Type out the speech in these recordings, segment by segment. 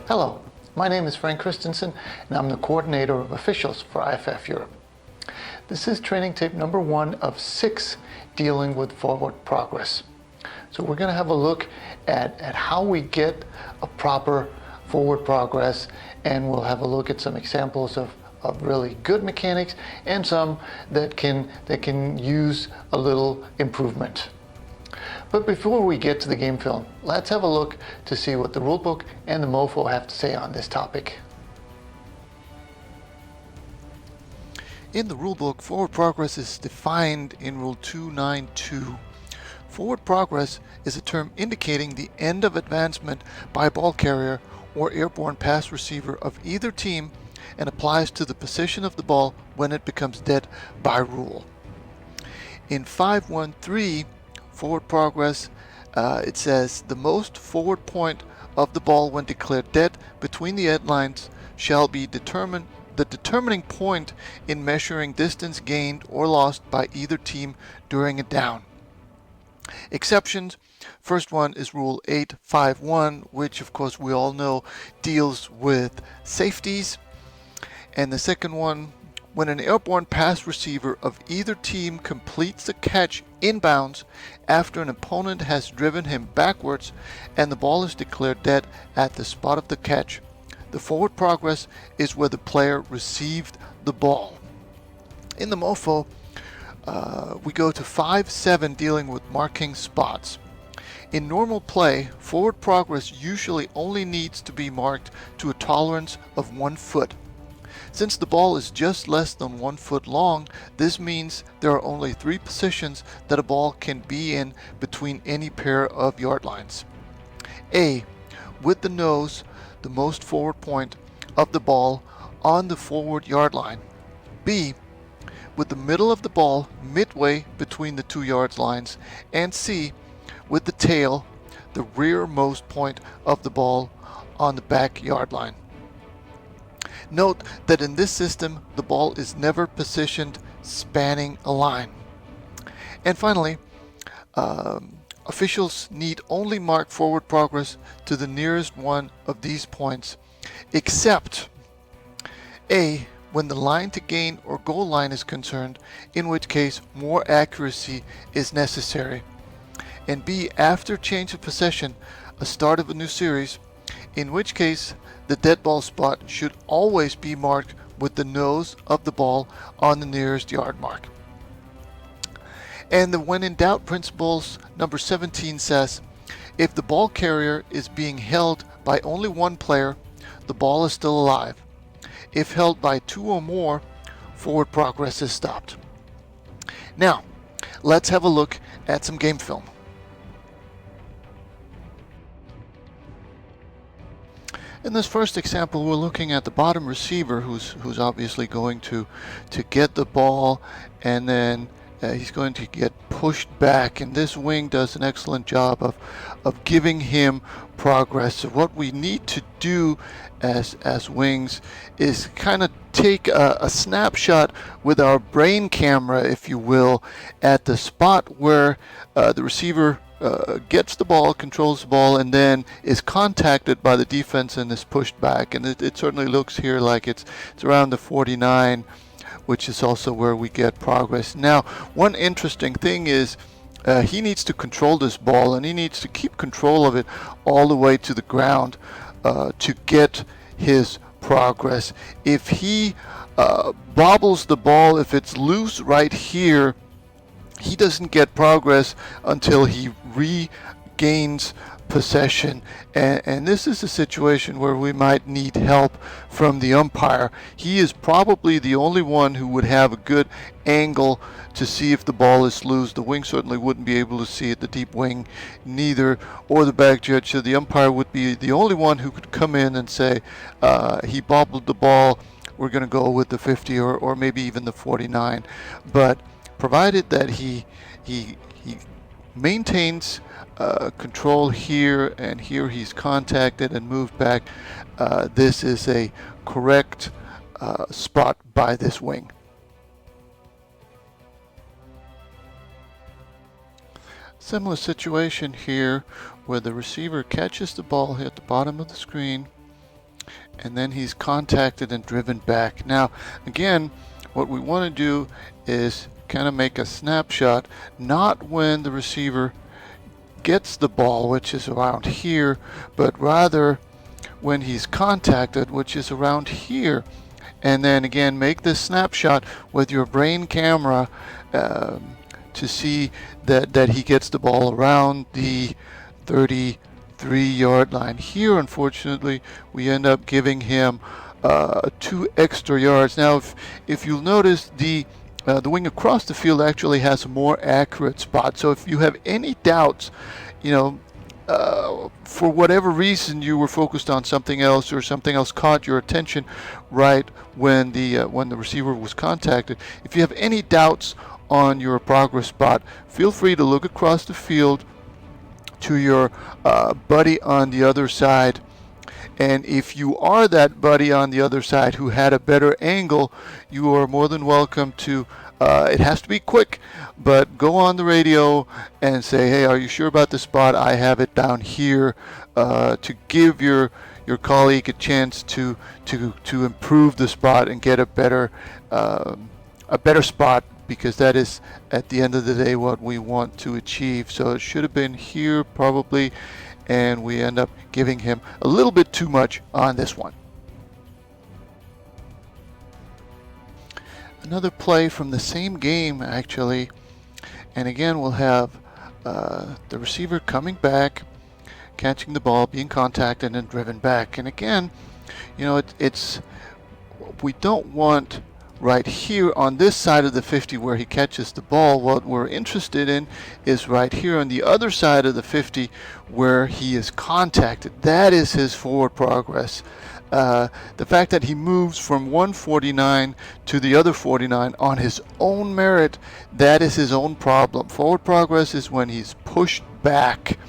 Hello, my name is Frank Christensen and I'm the coordinator of officials for IFAF Europe. This is training tape number 1 of 6 dealing with forward progress. So we're going to have a look at how we get a proper forward progress, and we'll have a look at some examples of really good mechanics and some that can use a little improvement. But before we get to the game film, let's have a look to see what the rulebook and the MOFO have to say on this topic. In the rulebook, forward progress is defined in Rule 292. Forward progress is a term indicating the end of advancement by a ball carrier or airborne pass receiver of either team, and applies to the position of the ball when it becomes dead by rule. In 513, forward progress, it says the most forward point of the ball when declared dead between the end lines shall be the determining point in measuring distance gained or lost by either team during a down. Exceptions: first one is Rule 851, which of course we all know deals with safeties. And the second one, when an airborne pass receiver of either team completes the catch inbounds after an opponent has driven him backwards and the ball is declared dead at the spot of the catch, the forward progress is where the player received the ball. In the MOFO, we go to 5-7 dealing with marking spots. In normal play, forward progress usually only needs to be marked to a tolerance of 1 foot. Since the ball is just less than 1 foot long, this means there are only 3 positions that a ball can be in between any pair of yard lines. A. With the nose, the most forward point of the ball on the forward yard line. B. With the middle of the ball midway between the 2 yard lines. And C. With the tail, the rearmost point of the ball on the back yard line. Note that in this system, the ball is never positioned spanning a line. And finally, officials need only mark forward progress to the nearest one of these points, except A. when the line to gain or goal line is concerned, in which case more accuracy is necessary, and B. after change of possession, a start of a new series, in which case the dead ball spot should always be marked with the nose of the ball on the nearest yard mark. And the when in doubt principles number 17 says, if the ball carrier is being held by only one player, the ball is still alive. If held by 2 or more, forward progress is stopped. Now, let's have a look at some game film. In this first example, we're looking at the bottom receiver who's obviously going to get the ball, and then he's going to get pushed back, and this wing does an excellent job of giving him progress. So what we need to do as wings is kind of take a snapshot with our brain camera, if you will, at the spot where the receiver gets the ball, controls the ball, and then is contacted by the defense and is pushed back. And it certainly looks here like it's around the 49, which is also where we get progress. Now, one interesting thing is he needs to control this ball, and he needs to keep control of it all the way to the ground to get his progress. If he bobbles the ball, if it's loose right here, he doesn't get progress until he regains possession, and this is a situation where we might need help from the umpire. He is probably the only one who would have a good angle to see if the ball is loose. The wing certainly wouldn't be able to see it, the deep wing neither, or the back judge. So the umpire would be the only one who could come in and say he bobbled the ball, we're going to go with the 50 or maybe even the 49. But provided that he maintains control here, and here he's contacted and moved back, this is a correct spot by this wing. Similar situation here where the receiver catches the ball here at the bottom of the screen, and then he's contacted and driven back. Now, again, what we want to do is kind of make a snapshot, not when the receiver gets the ball, which is around here, but rather when he's contacted, which is around here. And then again, make this snapshot with your brain camera to see that he gets the ball around the 33-yard line. Here, unfortunately, we end up giving him 2 extra yards. Now, if you'll notice, the wing across the field actually has a more accurate spot. So if you have any doubts, for whatever reason you were focused on something else, or something else caught your attention right when the receiver was contacted, if you have any doubts on your progress spot, feel free to look across the field to your buddy on the other side. And if you are that buddy on the other side who had a better angle, you are more than welcome to, it has to be quick, but go on the radio and say, hey, are you sure about this spot? I have it down here, to give your colleague a chance to improve the spot and get a better spot, because that is at the end of the day what we want to achieve. So it should have been here probably, and we end up giving him a little bit too much on this one. Another play from the same game, actually, and again we'll have the receiver coming back, catching the ball, being contacted, and driven back. And again, it's we don't want right here on this side of the 50 where he catches the ball. What we're interested in is right here on the other side of the 50 where he is contacted. That is his forward progress. The fact that he moves from one 49 to the other 49 on his own merit, that is his own problem. Forward progress is when he's pushed back.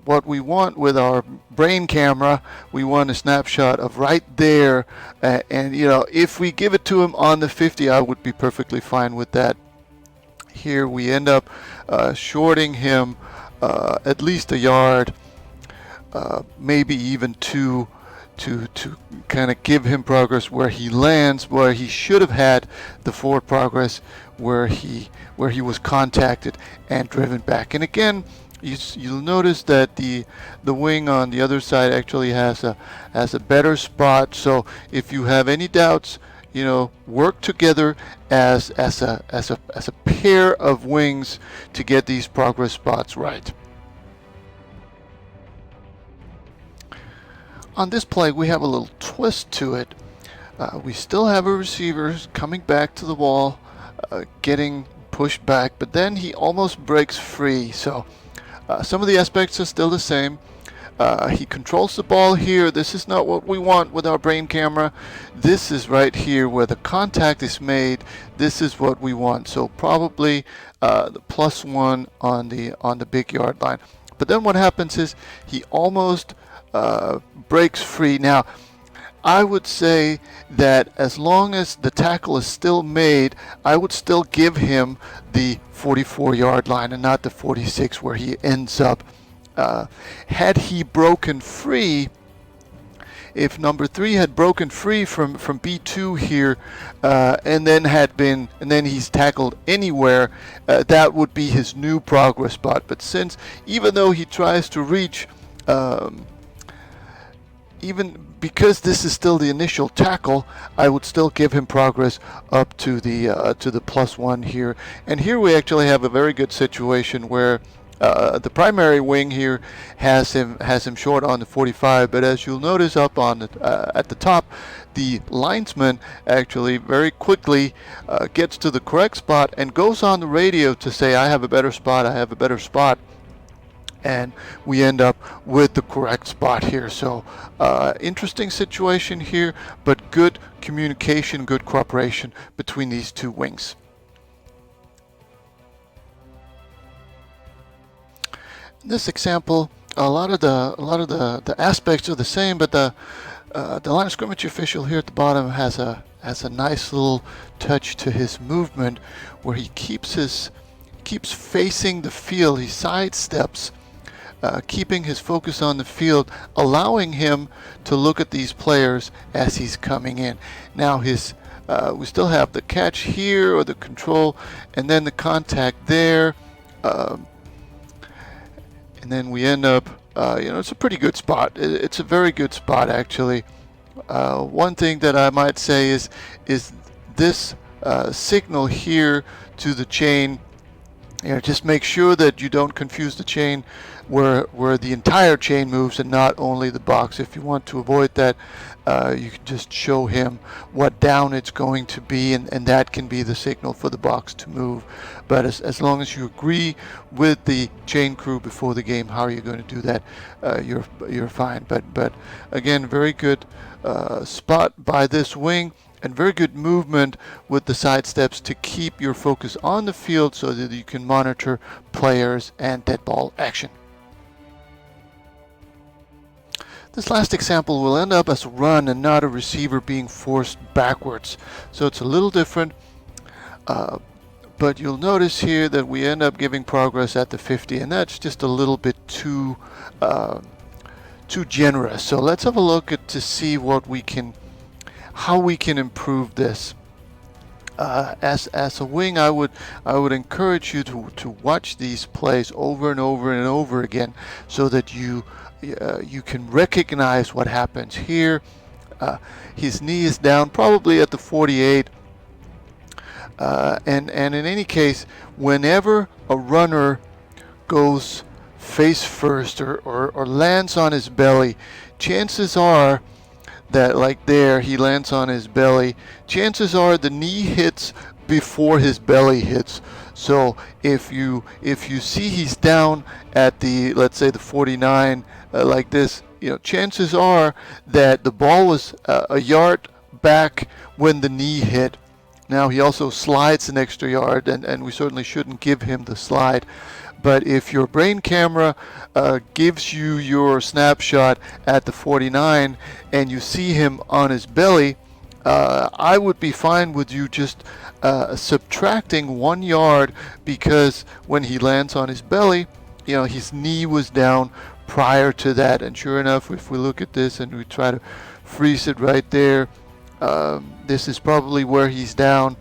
What we want with our brain camera, we want a snapshot of right there, and if we give it to him on the 50, I would be perfectly fine with that. Here we end up shorting him at least a yard, maybe even 2, to kind of give him progress where he lands, where he should have had the forward progress where he was contacted and driven back. And again, you'll notice that the wing on the other side actually has a better spot. So if you have any doubts, work together as a pair of wings to get these progress spots right. On this play, we have a little twist to it. We still have a receiver coming back to the wall, getting pushed back, but then he almost breaks free. So some of the aspects are still the same. He controls the ball here. This is not what we want with our brain camera. This is right here where the contact is made. This is what we want. So probably the +1 on the big yard line. But then what happens is he almost breaks free. Now, I would say that as long as the tackle is still made, I would still give him the 44-yard line and not the 46 where he ends up. Had he broken free, if number 3 had broken free from B2 here, and then he's tackled anywhere, that would be his new progress spot. But since, even though he tries to reach, even because this is still the initial tackle, I would still give him progress up to the +1 here. And here we actually have a very good situation where the primary wing here has him short on the 45, but as you'll notice up on at the top, the linesman actually very quickly gets to the correct spot and goes on the radio to say, I have a better spot, and we end up with the correct spot here. So interesting situation here, but good communication, good cooperation between these two wings. In this example, a lot of the aspects are the same, but the line of scrimmage official here at the bottom has a nice little touch to his movement where he keeps facing the field. He sidesteps keeping his focus on the field, allowing him to look at these players as he's coming in. Now we still have the catch here, or the control, and then the contact there, and then we end up, it's a pretty good spot. It's a very good spot, actually. One thing that I might say is this signal here to the chain. Just make sure that you don't confuse the chain where the entire chain moves and not only the box. If you want to avoid that, you can just show him what down it's going to be, and that can be the signal for the box to move. But as long as you agree with the chain crew before the game how you're going to do that, you're fine. But again, very good spot by this wing, and very good movement with the side steps to keep your focus on the field so that you can monitor players and dead ball action. This last example will end up as a run and not a receiver being forced backwards. So it's a little different, but you'll notice here that we end up giving progress at the 50, and that's just a little bit too generous. So let's have a look to see how we can improve this. As a wing, I would encourage you to watch these plays over and over and over again, so that you can recognize what happens here. His knee is down, probably at the 48, and in any case, whenever a runner goes face first or lands on his belly, chances are that, like there, he lands on his belly, chances are the knee hits before his belly hits. So if you see he's down at the, let's say, the 49, like this, chances are that the ball was a yard back when the knee hit. Now he also slides an extra yard, and we certainly shouldn't give him the slide. But if your brain camera gives you your snapshot at the 49 and you see him on his belly, I would be fine with you just subtracting 1 yard, because when he lands on his belly, his knee was down prior to that. And sure enough, if we look at this and we try to freeze it right there, this is probably where he's down,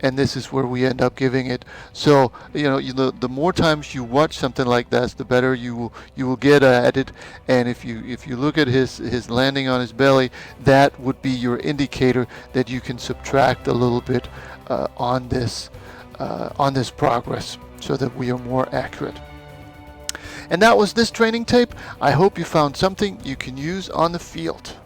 and this is where we end up giving it. So the more times you watch something like that, the better you will get at it. And if you look at his landing on his belly, that would be your indicator that you can subtract a little bit on this progress, so that we are more accurate. And that was this training tape. I hope you found something you can use on the field.